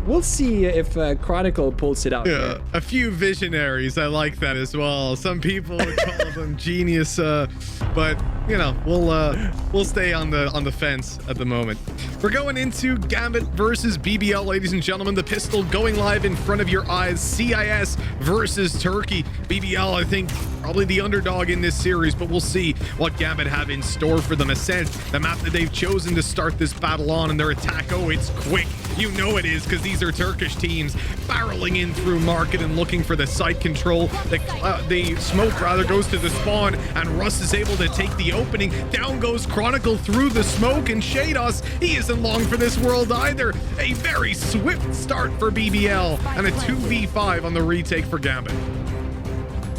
we'll see if Chronicle pulls it out. Yeah, here. a few visionaries. I like that as well. Some people would call them genius, but you know, we'll stay on the fence at the moment. We're going into Gambit versus BBL, ladies and gentlemen. The pistol going live in front of your eyes. CIS versus Turkey. BBL, I think, probably the underdog in this series, but we'll see what Gambit have in store for them. Ascent, the map that they've chosen to start this battle on, and their attack, oh, it's quick. You know it is, because these are Turkish teams barreling in through market and looking for the site control. The smoke rather goes to the spawn, and Russ is able to take the opening. Down goes Chronicle through the smoke, and Shados, he isn't long for this world either. A very swift start for BBL, and a 2v5 on the retake for Gambit.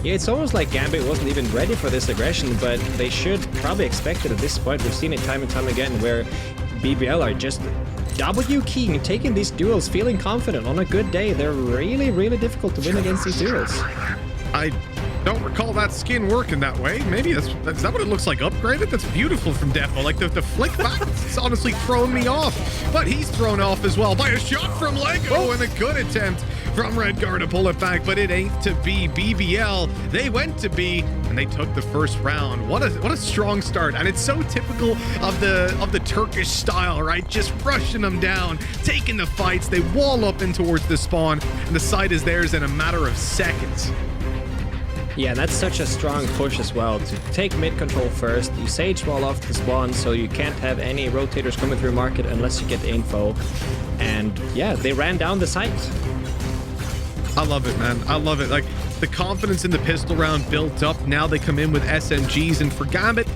Yeah, it's almost like Gambit wasn't even ready for this aggression, but they should probably expect it at this point. We've seen it time and time again where BBL are just W-keying, taking these duels, feeling confident on a good day. They're really, really difficult to win against these duels. I don't recall that skin working that way. Maybe is that what it looks like upgraded? That's beautiful from Defo. Like the flick back, it's honestly thrown me off. But he's thrown off as well by a shot from Lego and a good attempt from Redguard to pull it back, but it ain't to be. BBL, they went to B and they took the first round. What a strong start, and it's so typical of the Turkish style, right? Just rushing them down, taking the fights. They wall up in towards the spawn, and the site is theirs in a matter of seconds. Yeah, that's such a strong push as well, to take mid control first. You sage wall off the spawn, so you can't have any rotators coming through market unless you get the info. And yeah, they ran down the site. I love it, man. I love it. Like, the confidence in the pistol round built up. Now they come in with SMGs, and for Gambit,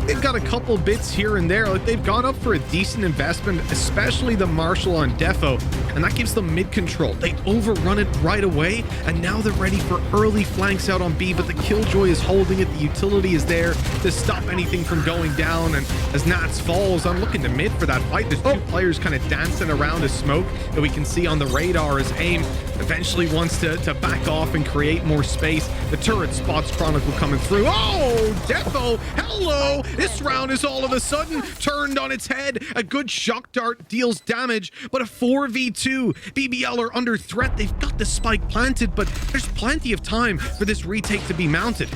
they've got a couple bits here and there. Like, they've gone up for a decent investment, especially the Marshal on Defo, and that gives them mid control. They overrun it right away, and now they're ready for early flanks out on B, but the Killjoy is holding it. The utility is there to stop anything from going down, and as Nats falls, I'm looking to mid for that fight. There's two players kind of dancing around a smoke that we can see on the radar as AIM eventually wants to back off and create more space. The turret spots Chronicle coming through. Oh, Defo, hello! This round is all of a sudden turned on its head. A good shock dart deals damage, but a 4v2. BBL are under threat. They've got the spike planted, but there's plenty of time for this retake to be mounted.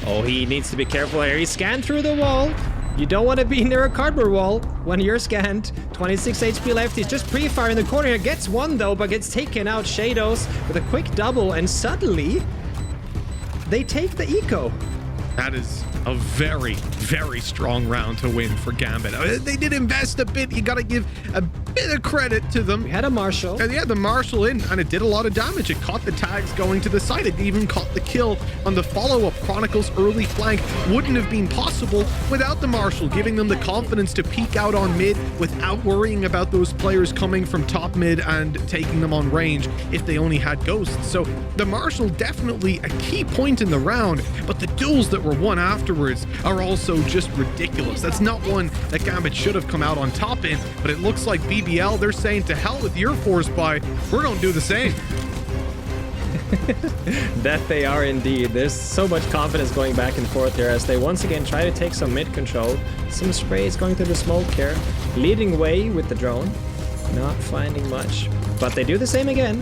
Oh, he needs to be careful here. He scanned through the wall. You don't want to be near a cardboard wall when you're scanned. 26 HP left. He's just pre-fire in the corner here. Gets one though, but gets taken out. Shadows with a quick double, and suddenly they take the eco. That is a very, very strong round to win for Gambit. They did invest a bit. You got to give a bit of credit to them. We had a Marshal. And yeah, the Marshal in, and it did a lot of damage. It caught the tags going to the site. It even caught the kill on the follow-up. Chronicle's early flank wouldn't have been possible without the Marshal, giving them the confidence to peek out on mid without worrying about those players coming from top mid and taking them on range if they only had ghosts. So the Marshal definitely a key point in the round, but the duels that were won afterwards are also just ridiculous. That's not one that Gambit should have come out on top in, but it looks like BBL, they're saying to hell with your force buy, we're gonna do the same. That they are indeed. There's so much confidence going back and forth here as they once again try to take some mid control. Some sprays going through the smoke here, leading way with the drone, not finding much, but they do the same again.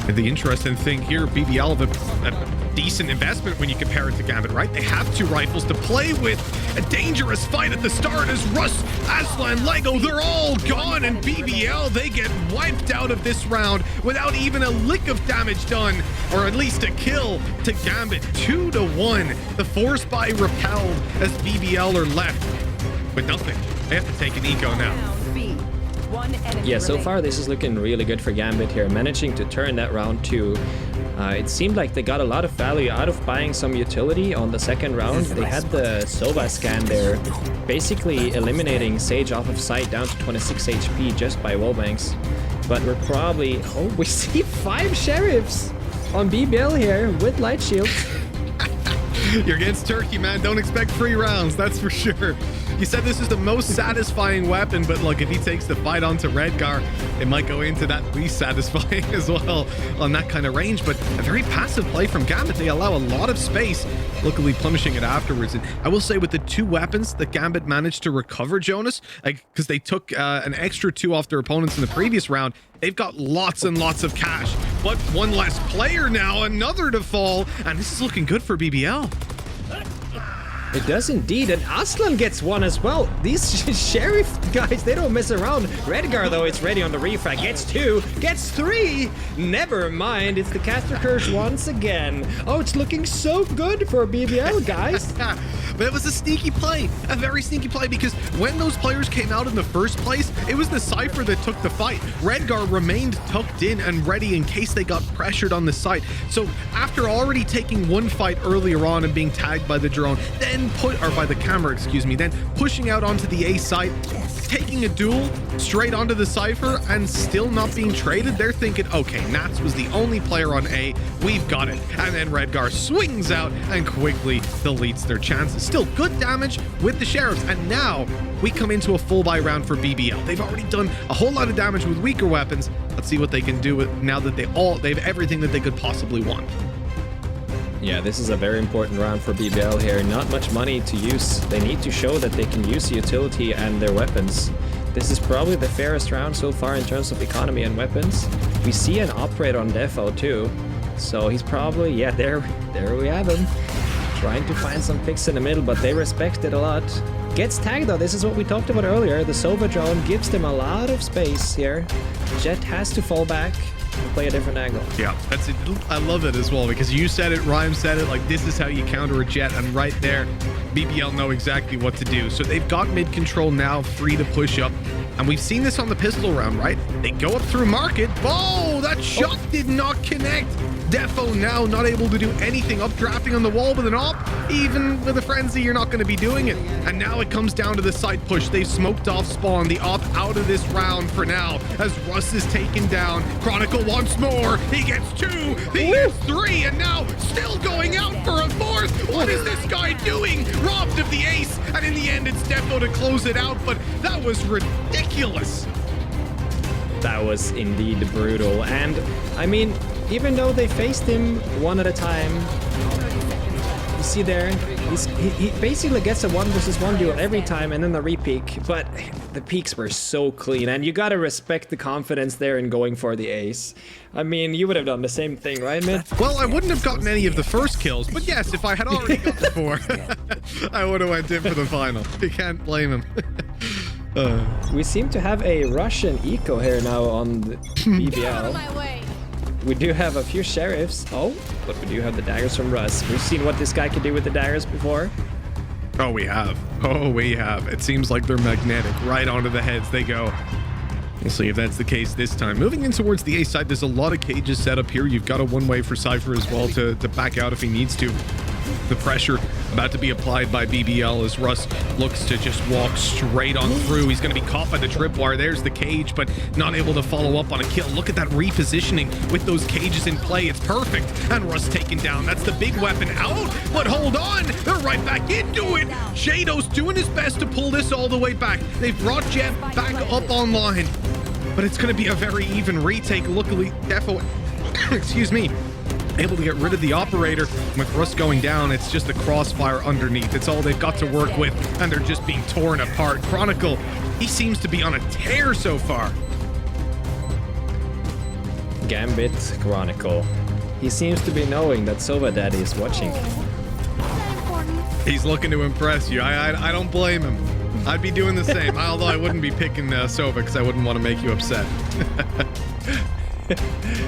And the interesting thing here, BBL have a decent investment when you compare it to Gambit, right? They have two rifles to play with. A dangerous fight at the start as Russ, Aslan, Lego, they're all gone, and BBL, they get wiped out of this round without even a lick of damage done, or at least a kill to Gambit. 2-1. The force buy repelled as BBL are left with nothing. They have to take an eco now. Yeah, so far this is looking really good for Gambit here, managing to turn that round 2. It seemed like they got a lot of value out of buying some utility on the second round. They had the Sova scan there, basically eliminating Sage off of sight down to 26 HP just by wallbangs. But we're probably... Oh, we see 5 Sheriffs on BBL here with light shields. You're against Turkey, man. Don't expect free rounds, that's for sure. You said this is the most satisfying weapon, but look, if he takes the fight onto Redgar, it might go into that least satisfying as well on that kind of range. But a very passive play from Gambit. They allow a lot of space, luckily punishing it afterwards. And I will say, with the 2 weapons that Gambit managed to recover, Jonas, like, because they took an extra 2 off their opponents in the previous round, they've got lots and lots of cash. But one less player now, another to fall, and this is looking good for BBL. It does indeed, and Aslan gets one as well. These Sheriff guys, they don't mess around. Redgar, though, it's ready on the refrag. Gets 2, gets 3. Never mind, it's the caster curse once again. Oh, it's looking so good for BBL, guys. But it was a sneaky play, a very sneaky play, because when those players came out in the first place, it was the Cypher that took the fight. Redgar remained tucked in and ready in case they got pressured on the site. So after already taking one fight earlier on and being tagged by the drone, then by the camera, excuse me, then pushing out onto the A site, taking a duel straight onto the Cypher and still not being traded, they're thinking, okay, Nats was the only player on A, we've got it. And then Redgar swings out and quickly deletes their chances. Still good damage with the Sheriffs, and now we come into a full buy round for BBL. They've already done a whole lot of damage with weaker weapons. Let's see what they can do with now that they have everything that they could possibly want. Yeah, this is a very important round for BBL here. Not much money to use. They need to show that they can use the utility and their weapons. This is probably the fairest round so far in terms of economy and weapons. We see an operator on Defo too. So he's probably, yeah, there we have him. Trying to find some picks in the middle, but they respect it a lot. Gets tagged though, this is what we talked about earlier. The Sova drone gives them a lot of space here. Jet has to fall back and play a different angle. Yeah, that's it. I love it as well, because you said it, Rhyme said it, like this is how you counter a Jet, and right there, BBL know exactly what to do. So they've got mid control now, free to push up. And we've seen this on the pistol round, right? They go up through market. Oh, that shot did not connect. Defo now not able to do anything. Updrafting on the wall with an op. Even with a frenzy, you're not going to be doing it. And now it comes down to the side push. They've smoked off spawn. The op out of this round for now as Russ is taken down. Chronicle once more. He gets 2. He gets 3. And now still going out for a 4th. What is this guy doing? Robbed of the ace. And in the end, it's Defo to close it out. But that was ridiculous. That was indeed brutal. And I mean, even though they faced him one at a time, you see there, he basically gets a 1 versus 1 duel every time and then a re-peek, but the peaks were so clean, and you gotta respect the confidence there in going for the ace. I mean, you would have done the same thing, right, Mid? Well, I wouldn't have gotten any of the first kills, but yes, if I had already got the 4, I would have went in for the final. You can't blame him. We seem to have a Russian eco here now on the BBL. We do have a few sheriffs. Oh, but we do have the daggers from Russ. We've seen what this guy can do with the daggers before. Oh, we have. Oh, we have. It seems like they're magnetic. Right onto the heads they go. We'll see if that's the case this time. Moving in towards the A side, there's a lot of cages set up here. You've got a one-way for Cypher as well to back out if he needs to. The pressure about to be applied by BBL as Russ looks to just walk straight on through. He's going to be caught by the tripwire. There's the cage, but not able to follow up on a kill. Look at that repositioning with those cages in play. It's perfect. And Russ taken down. That's the big weapon out, but hold on. They're right back into it. Shado's doing his best to pull this all the way back. They've brought Jet back up online, but it's going to be a very even retake. Luckily, Defo, excuse me, able to get rid of the operator. With Russ going down, it's just the crossfire underneath. It's all they've got to work with, and they're just being torn apart. Chronicle, he seems to be on a tear so far. Gambit Chronicle. He seems to be knowing that Sova Daddy is watching. He's looking to impress you. I don't blame him. I'd be doing the same, although I wouldn't be picking Sova because I wouldn't want to make you upset.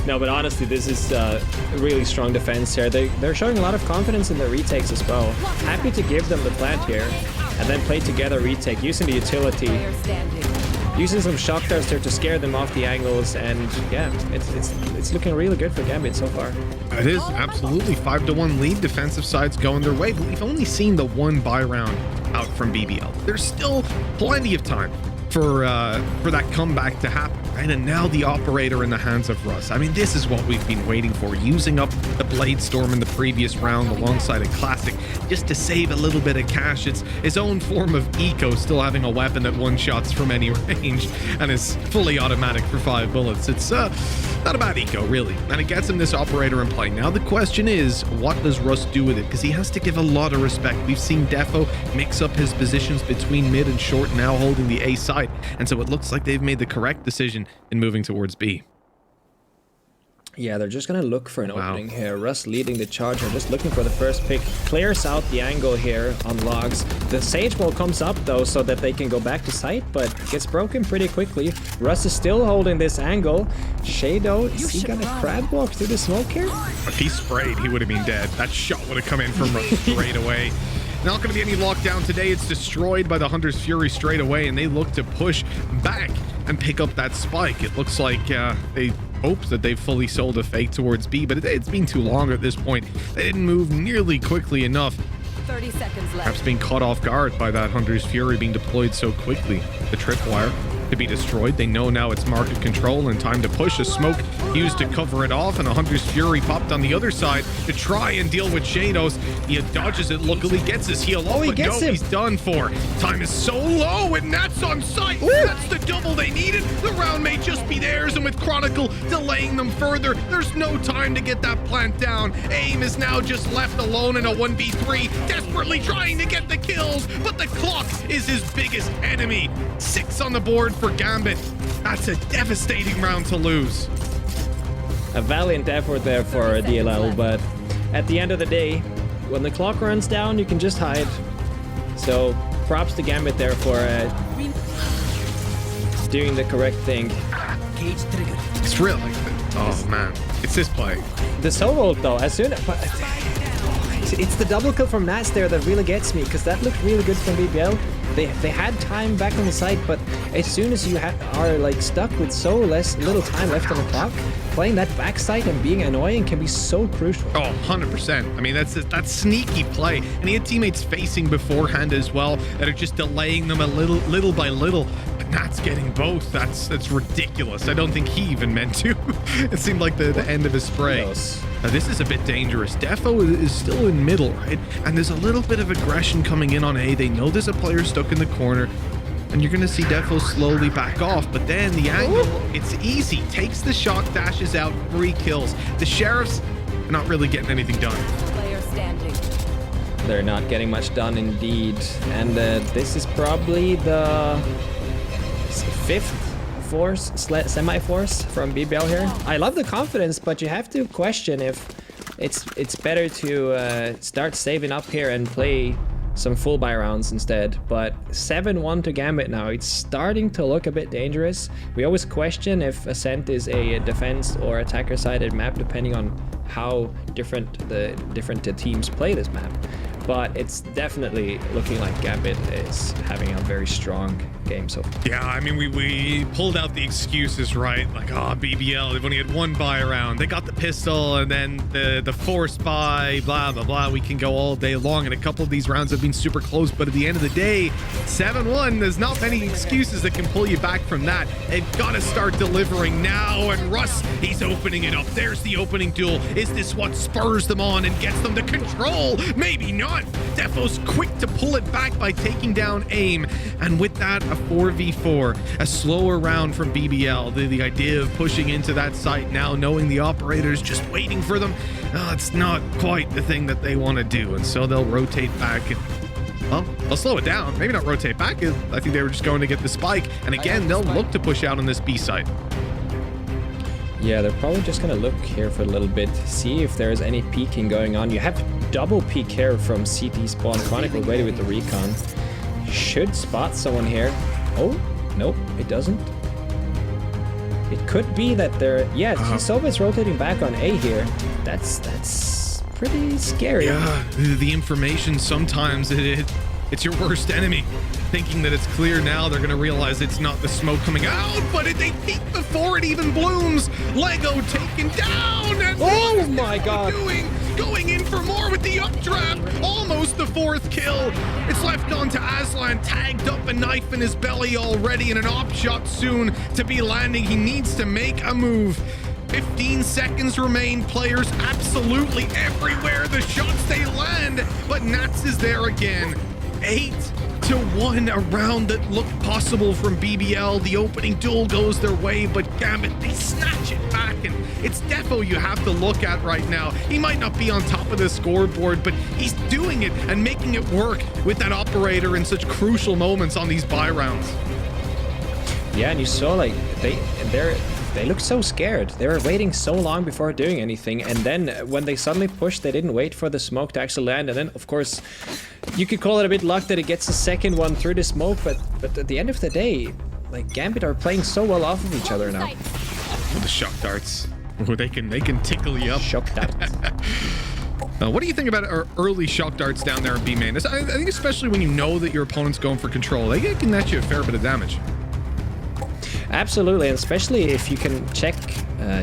No, but honestly, this is a really strong defense here. They're showing a lot of confidence in their retakes as well. Happy to give them the plant here and then play together retake using the utility, using some shock darts there to scare them off the angles, and yeah, it's looking really good for Gambit so far. It is absolutely 5-1 lead. Defensive sides going their way, but we've only seen the one buy round out from BBL. There's still plenty of time for that comeback to happen, right? And now the operator in the hands of Russ. I mean, this is what we've been waiting for, using up the Blade Storm in the previous round alongside a classic just to save a little bit of cash. It's his own form of eco, still having a weapon that one-shots from any range and is fully automatic for 5 bullets. It's not a bad eco, really, and it gets him this operator in play. Now the question is, what does Russ do with it? Because he has to give a lot of respect. We've seen Defo mix up his positions between mid and short, now holding the A side, and so it looks like they've made the correct decision in moving towards B. Yeah, they're just gonna look for an opening here. Russ leading the charge, just looking for the first pick. Clears out the angle here on logs. The Sage Wall comes up though, so that they can go back to site, but gets broken pretty quickly. Russ is still holding this angle. Shadow, is he gonna crab walk through the smoke here? If he sprayed, he would have been dead. That shot would have come in from Russ straight away. Not going to be any lockdown today. It's destroyed by the Hunter's Fury straight away, and they look to push back and pick up that spike. It looks like they hope that they've fully sold a fake towards B, but it's been too long at this point. They didn't move nearly quickly enough. 30 seconds left. Perhaps being caught off guard by that Hunter's Fury being deployed so quickly. The tripwire to be destroyed. They know now it's market control and time to push. A smoke used to cover it off, and a Hunter's Fury popped on the other side to try and deal with Shadows. He dodges it, luckily gets his heal off, but no, he's done for. Time is so low, and that's on sight. Ooh. That's the double they needed. The round may just be theirs, and with Chronicle delaying them further, there's no time to get that plant down. AIM is now just left alone in a 1v3, desperately trying to get the kills, but the clock is his biggest enemy. 6 on the board for Gambit. That's a devastating round to lose. A valiant effort there for DLL, but at the end of the day, when the clock runs down, you can just hide. So props to Gambit there for doing the correct thing. It's really, oh man, it's this play. The solo ult though, as soon as it's the double kill from Nats there that really gets me, because that looked really good from BBL. They had time back on the site, but as soon as you are like stuck with so little time left on the clock, playing that backside and being annoying can be so crucial. Oh, 100%. I mean, that's sneaky play, and he had teammates facing beforehand as well that are just delaying them a little by little. But Nat's getting both. That's ridiculous. I don't think he even meant to. It seemed like the end of his spray. Now, this is a bit dangerous. Defo is still in middle, right? And there's a little bit of aggression coming in on A. They know there's a player stuck in the corner, and you're going to see Defo slowly back off. But then the angle, it's easy. Takes the shot, dashes out, 3 kills. The Sheriffs are not really getting anything done. Player standing. They're not getting much done indeed. And this is probably the 5th force, semi-force from BBL here. I love the confidence, but you have to question if it's better to start saving up here and play some full buy rounds instead. But 7-1 to Gambit now. It's starting to look a bit dangerous. We always question if Ascent is a defense or attacker sided map, depending on how different the different teams play this map. But it's definitely looking like Gambit is having a very strong game so far. Yeah, I mean, we pulled out the excuses, right? Like, oh, BBL, they've only had 1 buy round. They got the pistol and then the force buy, blah, blah, blah. We can go all day long, and a couple of these rounds have been super close. But at the end of the day, 7-1, there's not many excuses that can pull you back from that. They've got to start delivering now. And Russ, he's opening it up. There's the opening duel. Is this what spurs them on and gets them to control? Maybe not. Defo's quick to pull it back by taking down AIM, and with that, a 4v4, a slower round from BBL. The idea of pushing into that site now, knowing the operator's just waiting for them, it's not quite the thing that they want to do, and so they'll rotate back. Well, they'll slow it down. Maybe not rotate back. I think they were just going to get the spike, and again, they'll look to push out on this B site. Yeah, they're probably just gonna look here for a little bit, see if there's any peeking going on. You have double peek here from CT spawn. Chronicle ready with the recon. Should spot someone here. Oh, nope, it doesn't. It could be that they're... Yeah, Soviet's rotating back on A here. That's pretty scary. Yeah, the information sometimes, it's your worst enemy. Thinking that it's clear now, they're going to realize it's not the smoke coming out, but they peek before it even blooms. Lego taken down, and oh my god, doing going in for more with the updraft. Almost the 4th kill. It's left on to Aslan, tagged up, a knife in his belly already, and an op shot soon to be landing. He needs to make a move. 15 seconds remain. Players absolutely everywhere. The shots they land, but Nats is there again. 8-1, a round that looked possible from BBL. The opening duel goes their way, but Gambit, they snatch it back, and it's Defo you have to look at right now. He might not be on top of the scoreboard, but he's doing it and making it work with that operator in such crucial moments on these buy rounds. Yeah, and you saw like they looked so scared. They were waiting so long before doing anything, and then when they suddenly pushed, they didn't wait for the smoke to actually land. And then, of course, you could call it a bit luck that it gets the second one through the smoke, but at the end of the day, like Gambit are playing so well off of each other now. The shock darts, they can tickle you up. Shock darts. What do you think about our early shock darts down there in B main? I think especially when you know that your opponent's going for control, they can net you a fair bit of damage. Absolutely, and especially if you can check,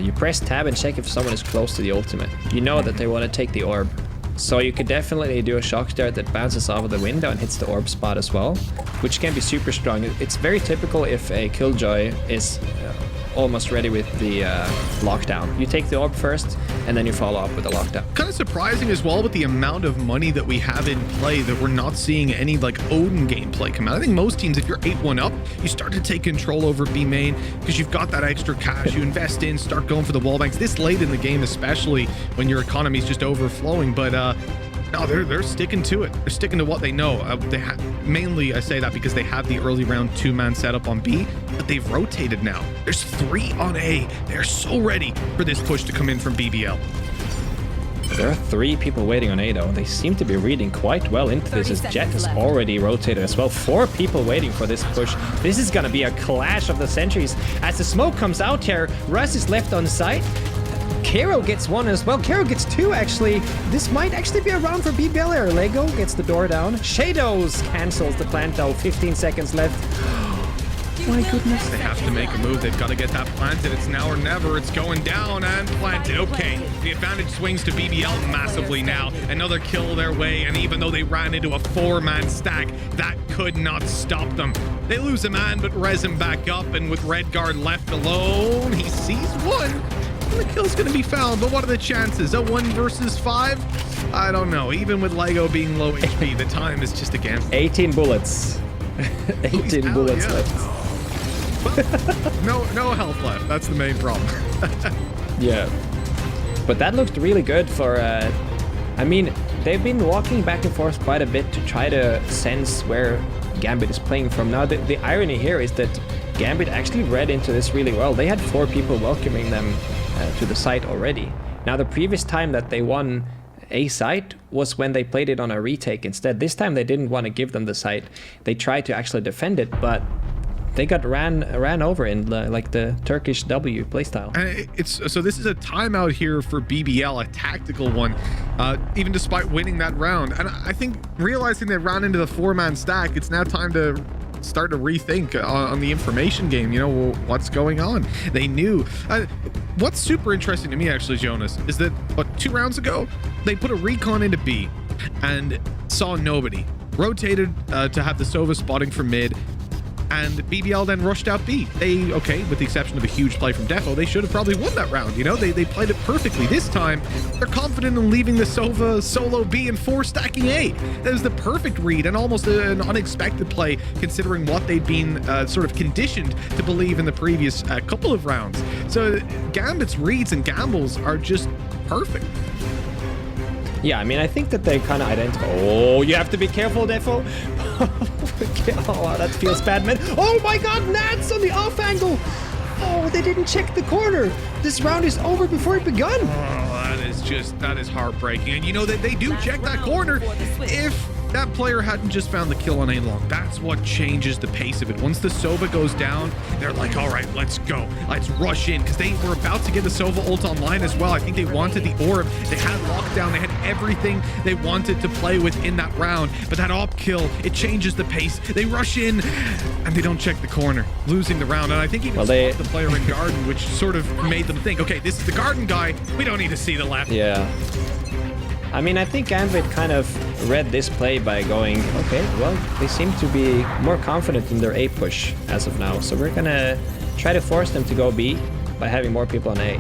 you press tab and check if someone is close to the ultimate. You know that they want to take the orb. So you could definitely do a shock dart that bounces off of the window and hits the orb spot as well, which can be super strong. It's very typical if a Killjoy is almost ready with the lockdown. You take the orb first, and then you follow up with the lockdown. Kind of surprising as well with the amount of money that we have in play that we're not seeing any like Odin gameplay come out. I think most teams, if you're 8-1 up, you start to take control over B main because you've got that extra cash. You invest in, start going for the wall banks. This late in the game, especially when your economy's just overflowing. But no, they're sticking to it. They're sticking to what they know. Mainly, I say that because they have the early round 2-man setup on B, but they've rotated now. There's 3 on A. They're so ready for this push to come in from BBL. There are 3 people waiting on A though. They seem to be reading quite well into this as Jet has already rotated as well. 4 people waiting for this push. This is gonna be a clash of the centuries. As the smoke comes out here, Russ is left on site. Kero gets 1 as well. Kero gets 2 actually. This might actually be a round for BBL here. Lego gets the door down. Shadows cancels the plant though. 15 seconds left. My goodness. They have to make a move. They've got to get that planted. It's now or never. It's going down and planted. Okay, the advantage swings to BBL massively now. Another kill their way, and even though they ran into a 4-man stack, that could not stop them. They lose a man, but res him back up, and with Redguard left alone, he sees 1. The kill's going to be found, but what are the chances? A 1 versus 5? I don't know. Even with Lego being low HP, the time is just a gamble. 18 bullets. 18 bullets left. Well, no health left. That's the main problem. Yeah. But that looked really good for... I mean, they've been walking back and forth quite a bit to try to sense where Gambit is playing from. Now, the irony here is that Gambit actually read into this really well. They had 4 people welcoming them to the site already. Now, the previous time that they won a site was when they played it on a retake instead. This time they didn't want to give them the site. They tried to actually defend it, but they got ran over in like the Turkish W playstyle. And so this is a timeout here for BBL, a tactical one, even despite winning that round. And I think realizing they ran into the 4-man stack, it's now time to start to rethink on the information game. You know, what's going on? They knew. What's super interesting to me, actually, Jonas, is that 2 rounds ago, they put a recon into B and saw nobody. Rotated to have the Sova spotting from mid, and BBL then rushed out B. They, okay, with the exception of a huge play from Defo, they should have probably won that round, you know? They played it perfectly. This time, they're confident in leaving the Sova solo B and 4 stacking A. That was the perfect read and almost an unexpected play considering what they'd been sort of conditioned to believe in the previous couple of rounds. So Gambit's reads and gambles are just perfect. Yeah, I mean, I think that they kind of identify. Oh, you have to be careful, Defo. Oh, that feels bad, man. Oh my god, Nats on the off angle. Oh, they didn't check the corner. This round is over before it begun. Oh, that is heartbreaking. And you know that they do check that corner. If that player hadn't just found the kill on A-Long, that's what changes the pace of it. Once the Sova goes down, they're like, all right, let's go. Let's rush in, because they were about to get the Sova ult online as well. I think they wanted the orb. They had lockdown. They had everything they wanted to play with in that round. But that op kill, it changes the pace. They rush in, and they don't check the corner, losing the round. And I think even the player in Garden, which sort of made them think, okay, this is the Garden guy. We don't need to see the left. Yeah. I mean, I think Gambit kind of read this play by going, okay, well, they seem to be more confident in their A push as of now. So we're gonna try to force them to go B by having more people on A.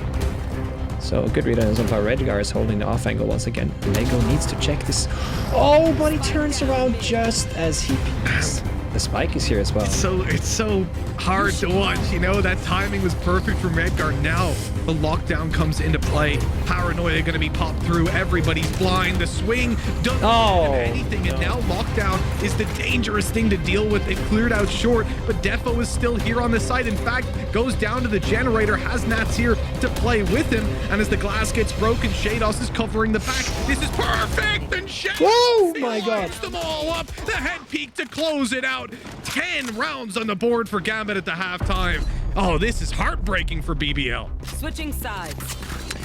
So good read on Zumba. Redgar is holding the off angle once again. Lego needs to check this. Oh, but he turns around just as he peeks. The spike is here as well. It's so hard to watch, you know. That timing was perfect from Redgar. Now the lockdown comes into play. Paranoia going to be popped through. Everybody's blind. The swing doesn't do anything, and now lockdown is the dangerous thing to deal with. It cleared out short, but Defo is still here on the site. In fact, goes down to the generator. Has Nats here to play with him, and as the glass gets broken, Shados is covering the back. This is perfect, and Shados oh my god, lights them all up. The head peak to close it out. 10 rounds on the board for Gambit at the halftime. Oh, this is heartbreaking for BBL. Switching sides.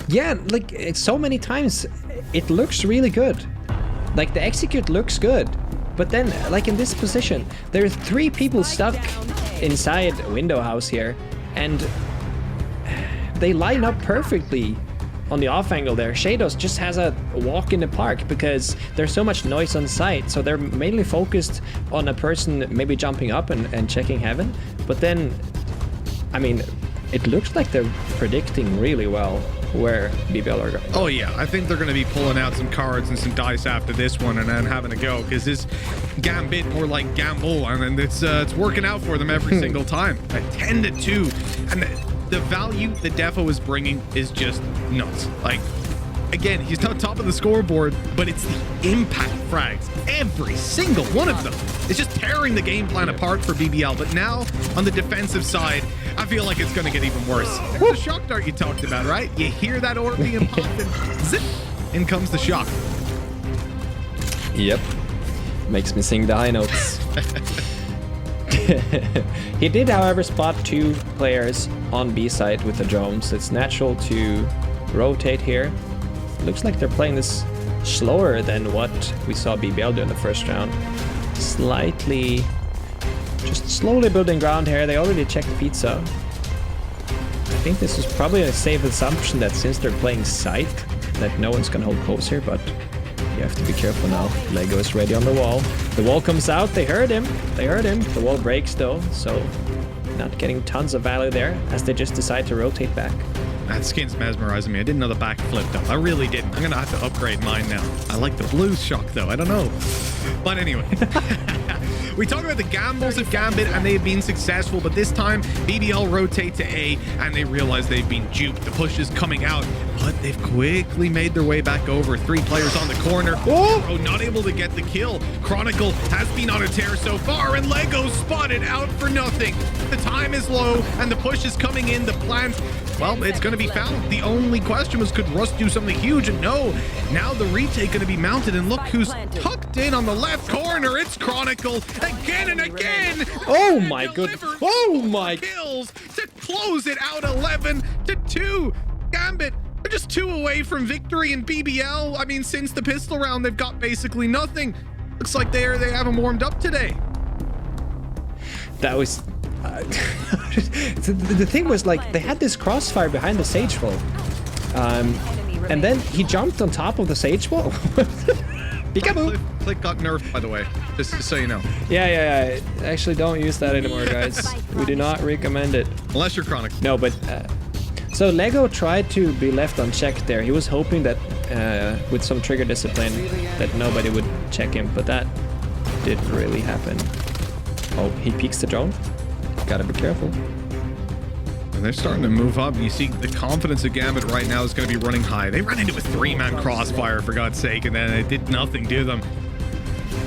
Yeah, like it's so many times it looks really good. Like the execute looks good, but then like in this position, there are 3 people stuck inside window house here, and they line up perfectly on the off angle there. Shadows just has a walk in the park because there's so much noise on site, so they're mainly focused on a person maybe jumping up and checking heaven. But then, I mean, it looks like they're predicting really well where BBL are going. Oh yeah, I think they're going to be pulling out some cards and some dice after this one and then having a go, because this Gambit more like gamble, and it's working out for them every single time. At 10-2, and the value that Defo is bringing is just nuts. Like, again, he's not top of the scoreboard, but it's the impact frags. Every single one of them is just tearing the game plan apart for BBL. But now, on the defensive side, I feel like it's going to get even worse. The shock dart you talked about, right? You hear that orb being popped and zip, in comes the shock. Yep. Makes me sing the high notes. He did, however, spot 2 players on B side with the drones. It's natural to rotate here. Looks like they're playing this slower than what we saw BBL do in the first round. Slightly, just slowly building ground here. They already checked pizza. I think this is probably a safe assumption that since they're playing site, that no one's gonna hold close here, but you have to be careful now. Lego is ready on the wall. The wall comes out. They heard him. They heard him. The wall breaks though, so not getting tons of value there as they just decide to rotate back. That skin's mesmerizing me. I didn't know the back flip though. I really didn't. I'm gonna have to upgrade mine now. I like the blue shock though. I don't know. But anyway. We talk about the gambles of Gambit and they've been successful, but this time BBL rotate to A and they realize they've been duped. The push is coming out, but they've quickly made their way back over. 3 players on the corner. Oh, not able to get the kill. Chronicle has been on a tear so far, and Lego spotted out for nothing. The time is low and the push is coming in. The plant, well, it's going to be found. The only question was, could Rust do something huge? And no, now the retake going to be mounted, and look who's tucked in on the left corner. It's Chronicle again and again. Oh my goodness. Oh my kills to close it out 11-2. Gambit are just 2 away from victory in BBL. I mean, since the pistol round, they've got basically nothing. Looks like they haven't warmed up today. That was the thing was, like, they had this crossfire behind the sage wall, and then he jumped on top of the sage wall. Click got nerfed, by the way, just so you know. Yeah. Actually, don't use that anymore, guys. We do not recommend it. Unless you're Chronic. No, but so Lego tried to be left unchecked there. He was hoping that with some trigger discipline that nobody would check him, but that didn't really happen. Oh, he peeks the drone. Gotta be careful. And they're starting to move up. You see the confidence of Gambit right now is going to be running high. They ran into a 3-man crossfire, for God's sake, and then it did nothing to them.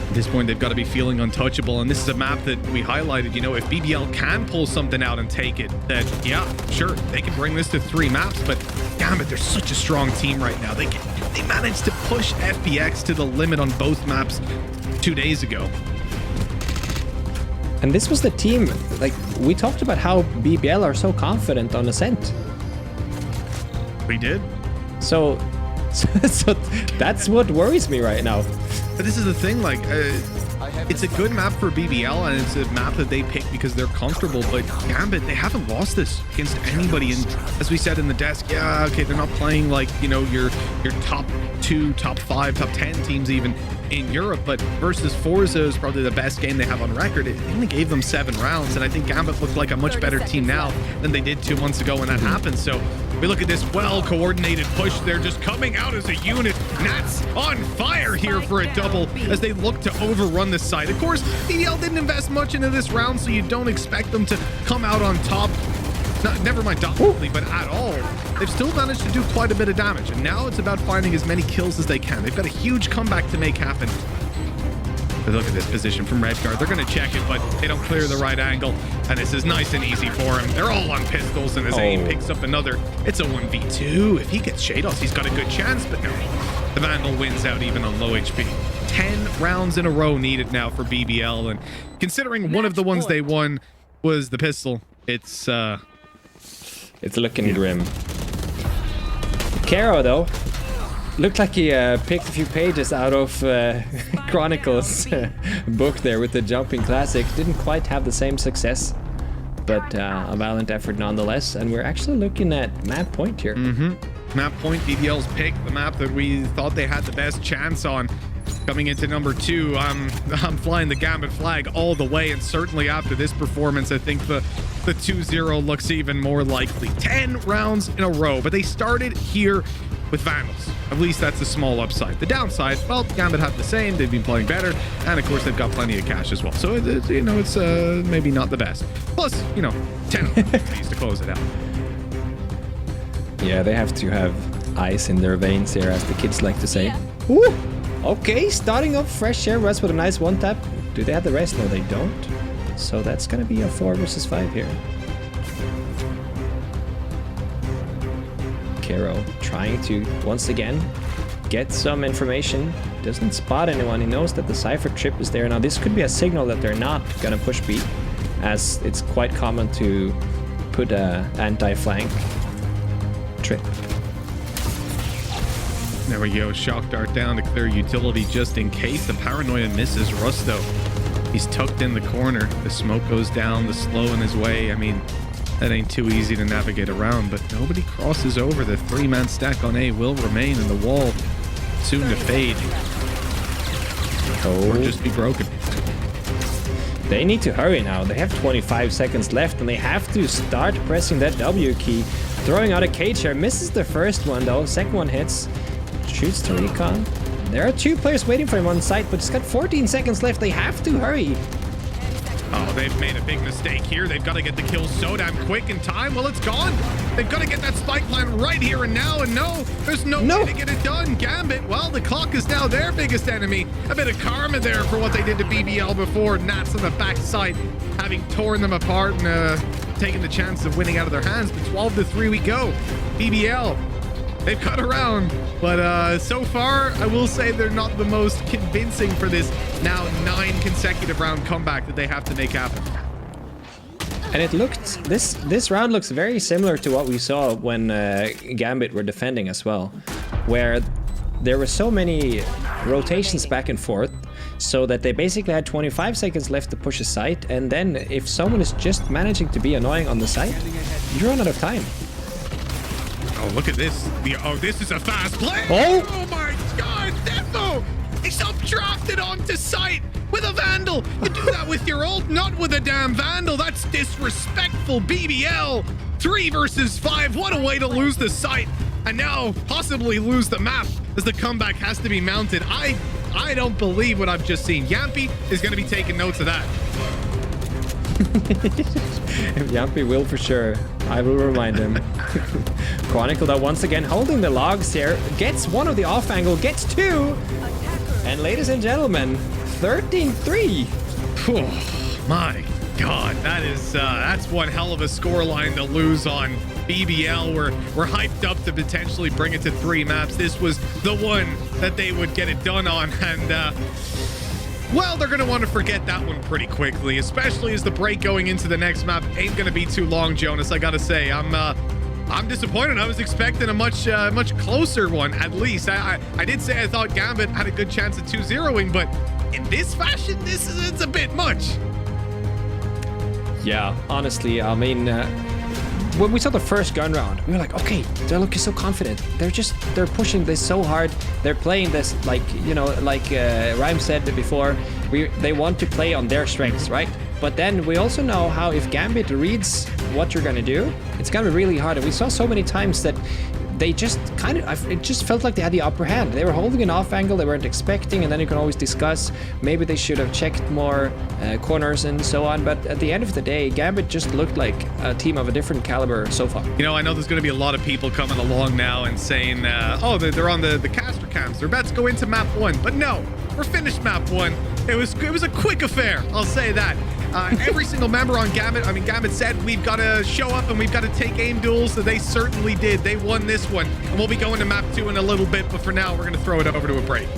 At this point, they've got to be feeling untouchable, and this is a map that we highlighted. You know, if BBL can pull something out and take it, then yeah, sure, they can bring this to 3 maps, but Gambit, they're such a strong team right now. They managed to push FPX to the limit on both maps 2 days ago. And this was the team, like, we talked about how BBL are so confident on Ascent. We did. So that's what worries me right now. But this is the thing, like, it's a good map for BBL, and it's a map that they pick because they're comfortable. But Gambit, they haven't lost this against anybody. And as we said in the desk, yeah, okay, they're not playing like, you know, your top 2, top 5, top 10 teams even in Europe, but versus Forza is probably the best game they have on record. It only gave them 7 rounds, and I think Gambit look like a much better team now than they did 2 months ago when that happened. So we look at this well-coordinated push. They're just coming out as a unit. Nats on fire here for a double as they look to overrun this side. Of course, BBL didn't invest much into this round, so you don't expect them to come out on top. Never mind dominantly, but at all. They've still managed to do quite a bit of damage, and now it's about finding as many kills as they can. They've got a huge comeback to make happen. But look at this position from Redguard. They're going to check it, but they don't clear the right angle, and this is nice and easy for him. They're all on pistols, and as aim picks up another, it's a 1v2. If he gets Shados, he's got a good chance, but no. The Vandal wins out even on low HP. 10 rounds in a row needed now for BBL, and considering one of the ones they won was the pistol, it's looking grim. Caro, though, looked like he picked a few pages out of Chronicles book there with the jumping classic. Didn't quite have the same success, but a valiant effort nonetheless. And we're actually looking at map point here. Map point, BBL's pick, the map that we thought they had the best chance on. Coming into number 2, I'm flying the Gambit flag all the way, and certainly after this performance, I think the 2-0 looks even more likely. 10 rounds in a row, but they started here with Vandals. At least that's a small upside. The downside, well, Gambit have the same. They've been playing better, and of course, they've got plenty of cash as well. So, you know, it's maybe not the best. Plus, you know, 10 opportunities to close it out. Yeah, they have to have ice in their veins here, as the kids like to say. Ooh! Okay, starting off fresh here, Russ with a nice one tap. Do they have the rest? No, they don't. So that's gonna be a 4 versus 5 here. Caro trying to, once again, get some information. Doesn't spot anyone. He knows that the Cypher trip is there. Now, this could be a signal that they're not gonna push B, as it's quite common to put a anti-flank trip. There we go. Shock dart down to clear utility just in case. The paranoia misses Russ, though. He's tucked in the corner. The smoke goes down, the slow in his way. I mean, that ain't too easy to navigate around, but nobody crosses over. The 3-man stack on A will remain in the wall, soon to fade. Or just be broken. They need to hurry now. They have 25 seconds left, and they have to start pressing that W key. Throwing out a cage here. Misses the first one, though. Second one hits. Shoots to recon. There are 2 players waiting for him on site, but he's got 14 seconds left. They have to hurry. Oh, they've made a big mistake here. They've got to get the kill so damn quick in time. Well, it's gone. They've got to get that spike plan right here and now. And no, there's no way to get it done. Gambit, well, the clock is now their biggest enemy. A bit of karma there for what they did to BBL before. Nats on the backside, having torn them apart and taken the chance of winning out of their hands. But 12-3 we go. BBL, they've cut around, but so far, I will say they're not the most convincing for this now 9 consecutive round comeback that they have to make happen. And it looked, this round looks very similar to what we saw when Gambit were defending as well, where there were so many rotations back and forth, so that they basically had 25 seconds left to push a site, and then if someone is just managing to be annoying on the site, you run out of time. Oh, look at this. This is a fast play. Oh my God, Defo! He's updrafted onto site with a Vandal. You do that with your ult, not with a damn Vandal. That's disrespectful, BBL. 3 versus 5. What a way to lose the site. And now possibly lose the map as the comeback has to be mounted. I don't believe what I've just seen. Yampy is going to be taking notes of that. Yampy will for sure. I will remind him. Chronicle, though, once again holding the logs here. Gets one of the off angle, gets 2. And ladies and gentlemen, 13-3. Oh, my God, that is that's one hell of a scoreline to lose on. BBL, we're hyped up to potentially bring it to 3 maps. This was the one that they would get it done on, and well, they're gonna want to forget that one pretty quickly, especially as the break going into the next map ain't gonna be too long, Jonas. I gotta say, I'm disappointed. I was expecting a much closer one, at least. I did say I thought Gambit had a good chance of 2-0ing, but in this fashion, it's a bit much. Yeah, honestly, I mean, when we saw the first gun round, we were like, okay, they're looking so confident. They're pushing this so hard. They're playing this like, you know, like Rhyme said before, they want to play on their strengths, right? But then we also know how if Gambit reads what you're gonna do, it's gonna be really hard. And we saw so many times that they just it just felt like they had the upper hand. They were holding an off angle they weren't expecting, and then you can always discuss maybe they should have checked more corners and so on. But at the end of the day, Gambit just looked like a team of a different caliber so far. You know, I know there's going to be a lot of people coming along now and saying, oh, they're on the caster cams. They're about to go into map 1. But no, we're finished map 1. It was a quick affair, I'll say that. Every single member on Gambit, I mean, Gambit said we've got to show up and we've got to take aim duels, so they certainly did. They won this one, and we'll be going to map 2 in a little bit, but for now, we're going to throw it over to a break.